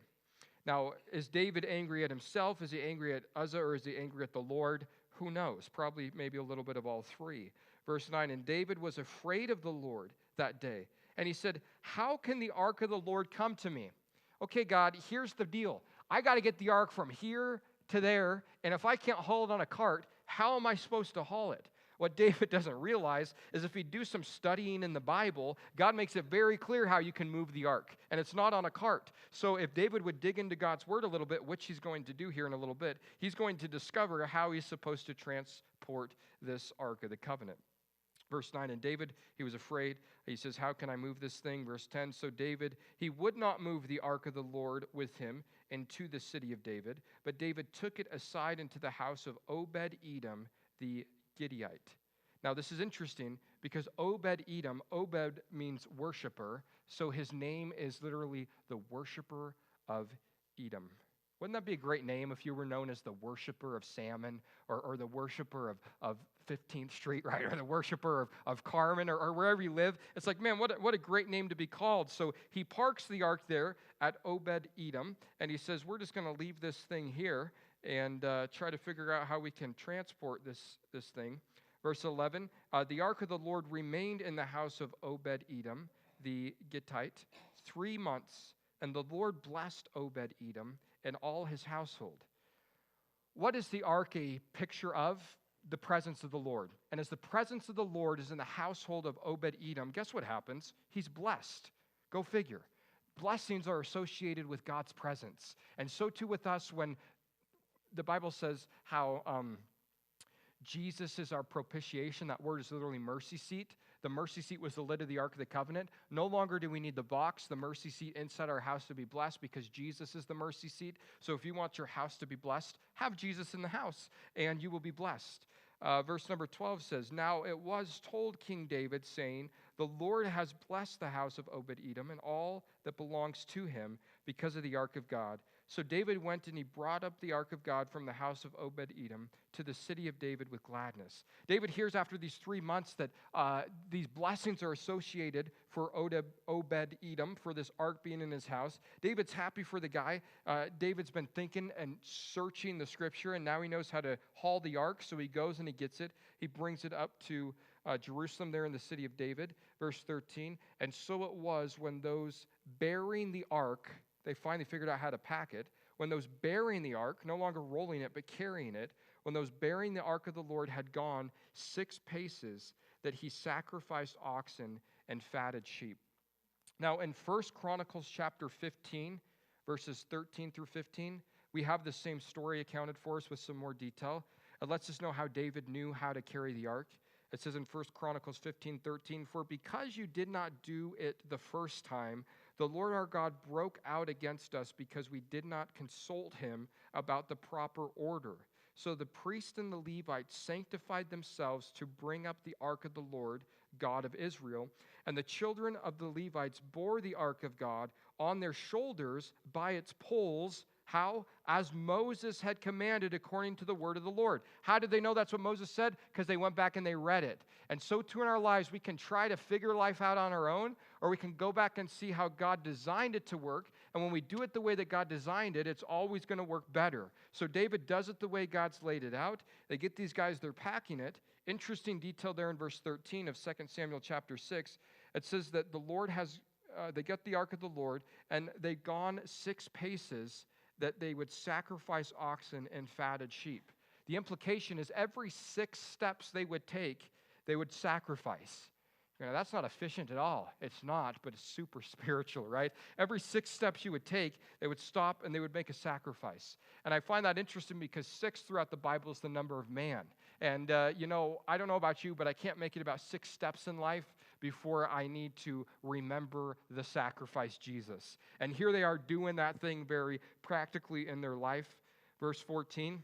Now, is David angry at himself? Is he angry at Uzzah, or is he angry at the Lord? Who knows? Probably maybe a little bit of all three. Verse 9, and David was afraid of the Lord that day, and he said, how can the ark of the Lord come to me? Okay, God, here's the deal. I got to get the ark from here to there, and if I can't haul it on a cart, how am I supposed to haul it? What David doesn't realize is if you do some studying in the Bible, God makes it very clear how you can move the ark, and it's not on a cart. So if David would dig into God's word a little bit, which he's going to do here in a little bit, he's going to discover how he's supposed to transport this ark of the covenant. Verse 9, and David, he was afraid. He says, how can I move this thing? Verse 10, so David, he would not move the ark of the Lord with him into the city of David, but David took it aside into the house of Obed-Edom the Gittite. Now, this is interesting because Obed-Edom, Obed means worshiper, so his name is literally the worshiper of Edom. Wouldn't that be a great name if you were known as the worshiper of Salmon or the worshiper of 15th Street, right? Or the worshiper of Carmen or wherever you live? It's like, man, what a great name to be called. So he parks the ark there at Obed-Edom, and he says, we're just going to leave this thing here and try to figure out how we can transport this thing. Verse 11, the ark of the Lord remained in the house of Obed-Edom the Gittite 3 months, and the Lord blessed Obed-Edom and all his household. What is the ark a picture of? The presence of the Lord. And as the presence of the Lord is in the household of Obed-Edom, guess what happens? He's blessed. Go figure. Blessings are associated with God's presence. And so too with us when the Bible says how Jesus is our propitiation. That word is literally mercy seat. The mercy seat was the lid of the Ark of the Covenant. No longer do we need the box, the mercy seat inside our house to be blessed because Jesus is the mercy seat. So if you want your house to be blessed, have Jesus in the house and you will be blessed. Verse number 12 says, now it was told King David, saying, the Lord has blessed the house of Obed-Edom and all that belongs to him because of the ark of God. So David went and he brought up the ark of God from the house of Obed-Edom to the city of David with gladness. David hears after these 3 months that these blessings are associated for Obed-Edom, for this ark being in his house. David's happy for the guy. David's been thinking and searching the scripture, and now he knows how to haul the ark, so he goes and he gets it. He brings it up to Jerusalem there in the city of David. Verse 13, and so it was when those bearing the ark, they finally figured out how to pack it. When those bearing the ark, no longer rolling it, but carrying it, when those bearing the ark of the Lord had gone 6 paces, that he sacrificed oxen and fatted sheep. Now, in 1 Chronicles chapter 15, verses 13 through 15, we have the same story accounted for us with some more detail. It lets us know how David knew how to carry the ark. It says in 1 Chronicles 15:13, for because you did not do it the first time, the Lord our God broke out against us because we did not consult him about the proper order. So the priests and the Levites sanctified themselves to bring up the ark of the Lord, God of Israel. And the children of the Levites bore the ark of God on their shoulders by its poles. How? As Moses had commanded according to the word of the Lord. How did they know that's what Moses said? Because they went back and they read it. And so too in our lives, we can try to figure life out on our own, or we can go back and see how God designed it to work. And when we do it the way that God designed it, it's always going to work better. So David does it the way God's laid it out. They get these guys, they're packing it. Interesting detail there in verse 13 of 2 Samuel chapter 6. It says that the Lord has, they get the ark of the Lord, and they've gone 6 paces that they would sacrifice oxen and fatted sheep. The implication is every 6 steps they would take, they would sacrifice. That's not efficient at all. It's not, but it's super spiritual, right? Every 6 steps you would take, they would stop and they would make a sacrifice. And I find that interesting because 6 throughout the Bible is the number of man. And, I don't know about you, but I can't make it about 6 steps in life before I need to remember the sacrifice Jesus. And here they are doing that thing very practically in their life. Verse 14,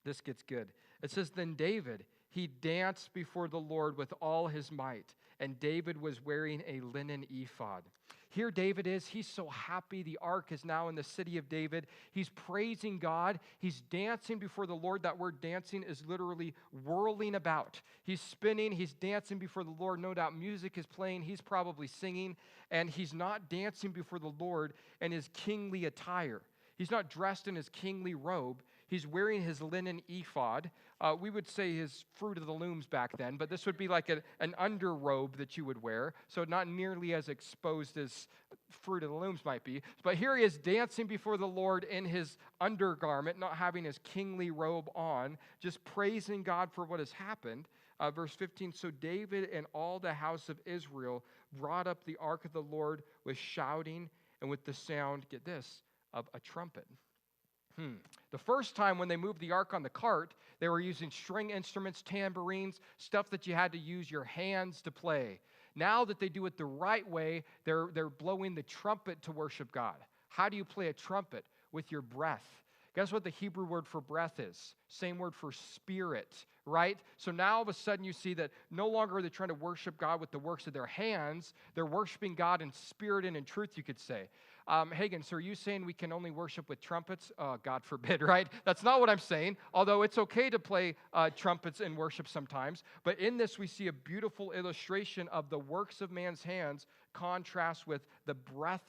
this gets good. It says, then David, he danced before the Lord with all his might, and David was wearing a linen ephod. Here David is. He's so happy. The ark is now in the city of David. He's praising God. He's dancing before the Lord. That word dancing is literally whirling about. He's spinning. He's dancing before the Lord. No doubt music is playing. He's probably singing. And he's not dancing before the Lord in his kingly attire. He's not dressed in his kingly robe. He's wearing his linen ephod. We would say his fruit of the looms back then, but this would be like an underrobe that you would wear, so not nearly as exposed as fruit of the looms might be. But here he is dancing before the Lord in his undergarment, not having his kingly robe on, just praising God for what has happened. Verse 15, so David and all the house of Israel brought up the ark of the Lord with shouting and with the sound, get this, of a trumpet. The first time when they moved the ark on the cart, they were using string instruments, tambourines, stuff that you had to use your hands to play. Now that they do it the right way, they're blowing the trumpet to worship God. How do you play a trumpet? With your breath. Guess what the Hebrew word for breath is? Same word for spirit, right? So now all of a sudden you see that no longer are they trying to worship God with the works of their hands. They're worshiping God in spirit and in truth, you could say. Hagen, so are you saying we can only worship with trumpets? God forbid, right? That's not what I'm saying, although it's okay to play trumpets in worship sometimes. But in this, we see a beautiful illustration of the works of man's hands contrast with the breath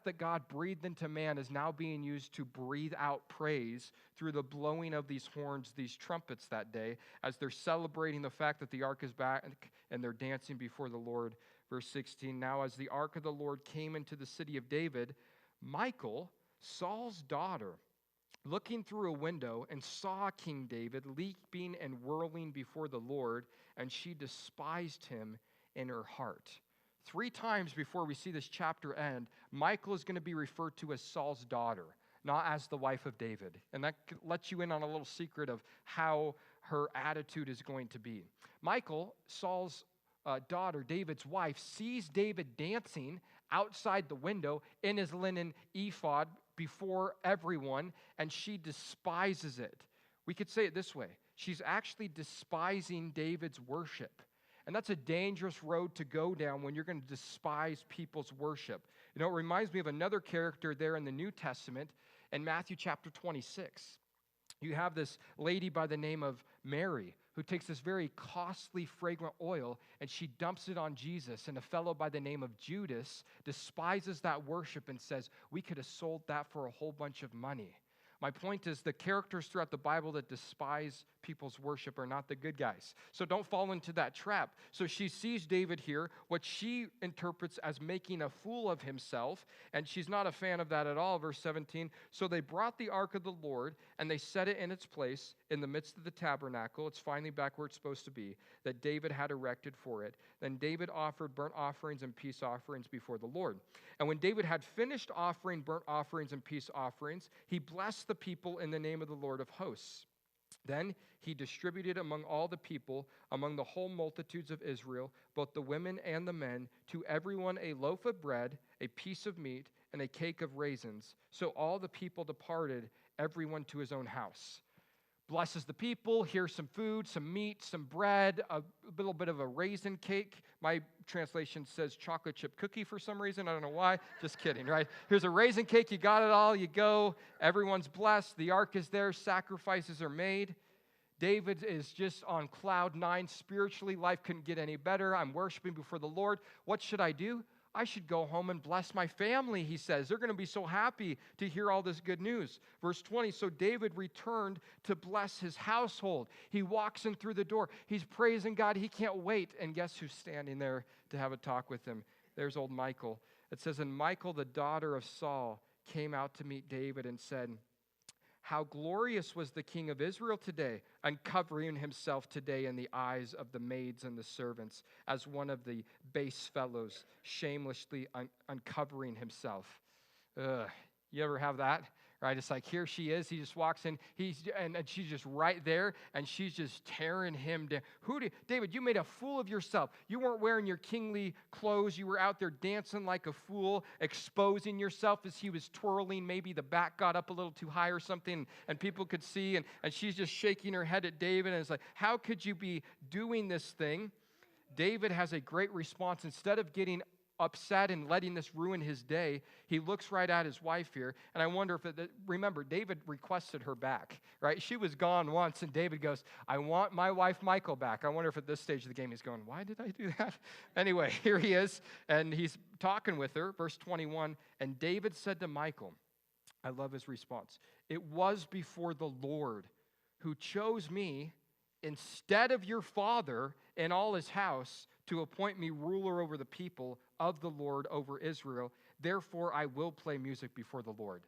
that God breathed into man is now being used to breathe out praise through the blowing of these horns, these trumpets that day, as they're celebrating the fact that the ark is back and they're dancing before the Lord. Verse 16, now as the ark of the Lord came into the city of David, Michal, Saul's daughter, looking through a window and saw King David leaping and whirling before the Lord, and she despised him in her heart. 3 times before we see this chapter end, Michal is going to be referred to as Saul's daughter, not as the wife of David. And that lets you in on a little secret of how her attitude is going to be. Michal, Saul's daughter, David's wife, sees David dancing outside the window in his linen ephod before everyone, and she despises it. We could say it this way. She's actually despising David's worship. And that's a dangerous road to go down when you're going to despise people's worship. It reminds me of another character there in the New Testament in Matthew chapter 26. You have this lady by the name of Mary who takes this very costly fragrant oil and she dumps it on Jesus, and a fellow by the name of Judas despises that worship and says, we could have sold that for a whole bunch of money. My point is the characters throughout the Bible that despise people's worship are not the good guys. So don't fall into that trap. So she sees David here, what she interprets as making a fool of himself, and she's not a fan of that at all. Verse 17, so they brought the ark of the Lord, and they set it in its place in the midst of the tabernacle. It's finally back where it's supposed to be, that David had erected for it. Then David offered burnt offerings and peace offerings before the Lord. And when David had finished offering burnt offerings and peace offerings, he blessed the people in the name of the Lord of hosts. Then he distributed among all the people, among the whole multitudes of Israel, both the women and the men, to everyone a loaf of bread, a piece of meat, and a cake of raisins. So all the people departed, everyone to his own house. Blesses the people. Here's some food, some meat, some bread, a little bit of a raisin cake. My translation says chocolate chip cookie for some reason. I don't know why. Just kidding, right? Here's a raisin cake. You got it all. You go. Everyone's blessed. The ark is there. Sacrifices are made. David is just on cloud 9 spiritually. Life couldn't get any better. I'm worshiping before the Lord. What should I do? I should go home and bless my family, he says. They're going to be so happy to hear all this good news. Verse 20, so David returned to bless his household. He walks in through the door. He's praising God. He can't wait. And guess who's standing there to have a talk with him? There's old Michal. It says, and Michal, the daughter of Saul, came out to meet David and said, how glorious was the king of Israel today, uncovering himself today in the eyes of the maids and the servants, as one of the base fellows, shamelessly uncovering himself. You ever have that? right? It's like, here she is. He just walks in. And she's just right there, and she's just tearing him down. David, you made a fool of yourself. You weren't wearing your kingly clothes. You were out there dancing like a fool, exposing yourself as he was twirling. Maybe the back got up a little too high or something, and people could see, and she's just shaking her head at David, and it's like, how could you be doing this thing? David has a great response. Instead of getting upset and letting this ruin his day, he looks right at his wife here. And I wonder remember, David requested her back, right? She was gone once, and David goes, I want my wife Michal back. I wonder if at this stage of the game he's going, why did I do that? Anyway, here he is, and he's talking with her. Verse 21, and David said to Michal, I love his response, it was before the Lord who chose me instead of your father and all his house to appoint me ruler over the people of the Lord over Israel. Therefore, I will play music before the Lord.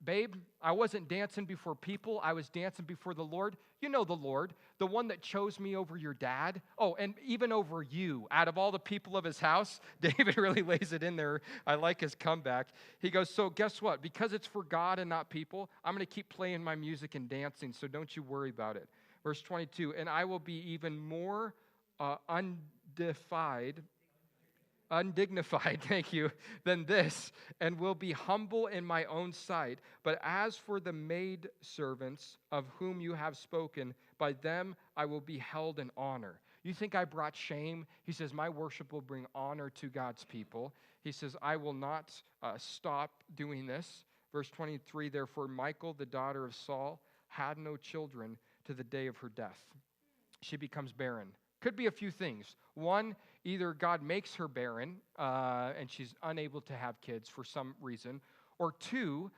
Babe, I wasn't dancing before people. I was dancing before the Lord. You know the Lord, the one that chose me over your dad. Oh, and even over you. Out of all the people of his house, David really lays it in there. I like his comeback. He goes, so guess what? Because it's for God and not people, I'm going to keep playing my music and dancing, so don't you worry about it. Verse 22, and I will be even more undignified, thank you, than this, and will be humble in my own sight. But as for the maidservants of whom you have spoken, by them I will be held in honor. You think I brought shame? He says, my worship will bring honor to God's people. He says, I will not stop doing this. Verse 23, therefore Michal, the daughter of Saul, had no children to the day of her death. She becomes barren. Could be a few things. One, either God makes her barren and she's unable to have kids for some reason. Or two,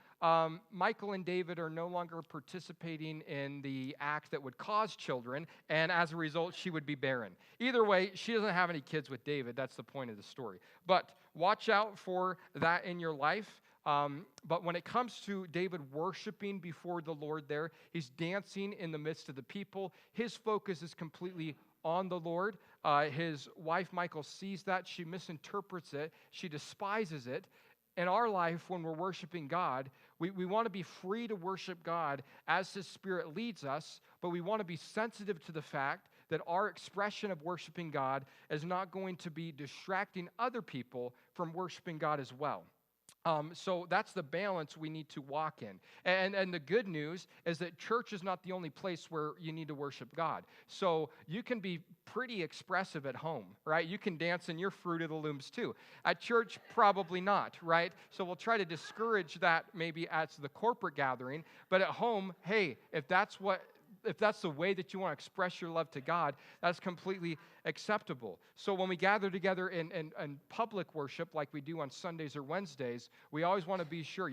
Michal and David are no longer participating in the act that would cause children, and as a result, she would be barren. Either way, she doesn't have any kids with David. That's the point of the story. But watch out for that in your life. But when it comes to David worshiping before the Lord there, he's dancing in the midst of the people. His focus is completely on the Lord. His wife, Michal, sees that. She misinterprets it. She despises it. In our life, when we're worshiping God, we want to be free to worship God as His Spirit leads us, but we want to be sensitive to the fact that our expression of worshiping God is not going to be distracting other people from worshiping God as well. So that's the balance we need to walk in. And the good news is that church is not the only place where you need to worship God. So you can be pretty expressive at home, right? You can dance in your Fruit of the Looms too. At church, probably not, right? So we'll try to discourage that maybe at the corporate gathering. But at home, hey, if that's the way that you want to express your love to God, that's completely acceptable. So when we gather together in public worship like we do on Sundays or Wednesdays, we always want to be sure,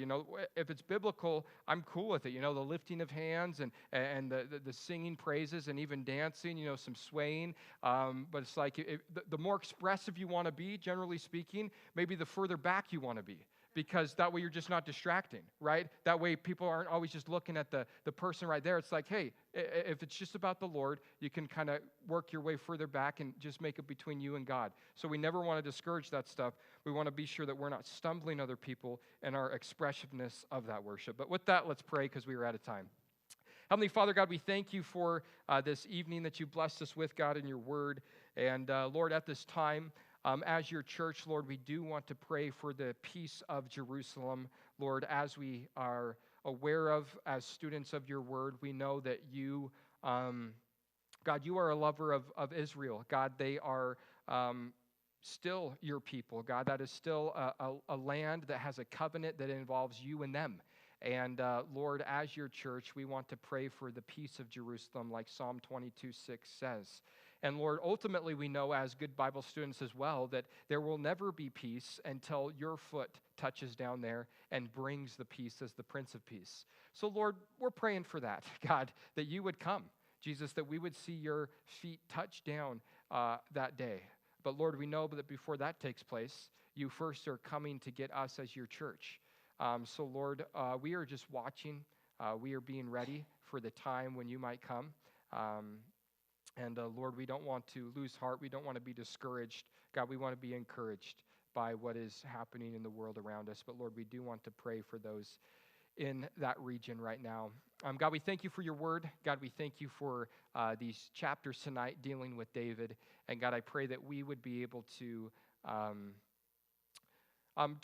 if it's biblical, I'm cool with it. The lifting of hands and the singing praises and even dancing, some swaying. But it's like the more expressive you want to be, generally speaking, maybe the further back you want to be. Because that way you're just not distracting, right? That way people aren't always just looking at the person right there. It's like, hey, if it's just about the Lord, you can kind of work your way further back and just make it between you and God. So we never want to discourage that stuff. We want to be sure that we're not stumbling other people in our expressiveness of that worship. But with that, let's pray because we are out of time. Heavenly Father, God, we thank you for this evening that you blessed us with, God, in your word. And Lord, at this time, as your church, Lord, we do want to pray for the peace of Jerusalem. Lord, as we are aware of, as students of your word, we know that you, God, you are a lover of Israel. God, they are still your people. God, that is still a land that has a covenant that involves you and them. And Lord, as your church, we want to pray for the peace of Jerusalem like Psalm 22:6 says. And Lord, ultimately we know as good Bible students as well that there will never be peace until your foot touches down there and brings the peace as the Prince of Peace. So Lord, we're praying for that, God, that you would come. Jesus, that we would see your feet touch down that day. But Lord, we know that before that takes place, you first are coming to get us as your church. So Lord, we are just watching. We are being ready for the time when you might come. And Lord, we don't want to lose heart. We don't want to be discouraged. God, we want to be encouraged by what is happening in the world around us. But Lord, we do want to pray for those in that region right now. God, we thank you for your word. God, we thank you for these chapters tonight dealing with David. And God, I pray that we would be able to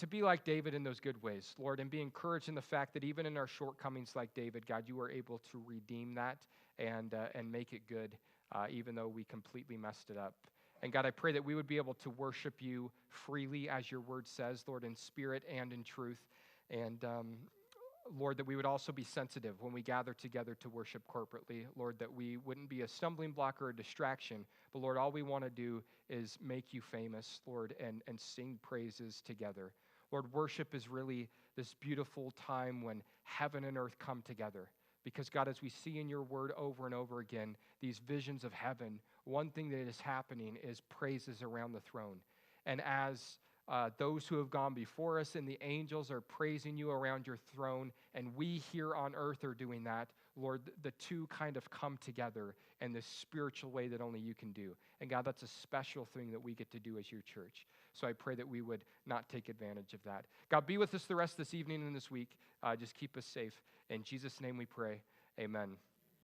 be like David in those good ways, Lord, and be encouraged in the fact that even in our shortcomings like David, God, you are able to redeem that and make it good, even though we completely messed it up. And God, I pray that we would be able to worship you freely, as your word says, Lord, in spirit and in truth. And Lord, that we would also be sensitive when we gather together to worship corporately. Lord, that we wouldn't be a stumbling block or a distraction, but Lord, all we want to do is make you famous, Lord, and sing praises together. Lord, worship is really this beautiful time when heaven and earth come together. Because God, as we see in your word over and over again, these visions of heaven, one thing that is happening is praises around the throne. And as those who have gone before us and the angels are praising you around your throne, and we here on earth are doing that, Lord, the two kind of come together in this spiritual way that only you can do. And God, that's a special thing that we get to do as your church. So I pray that we would not take advantage of that. God, be with us the rest of this evening and this week. Just keep us safe. In Jesus' name we pray. Amen.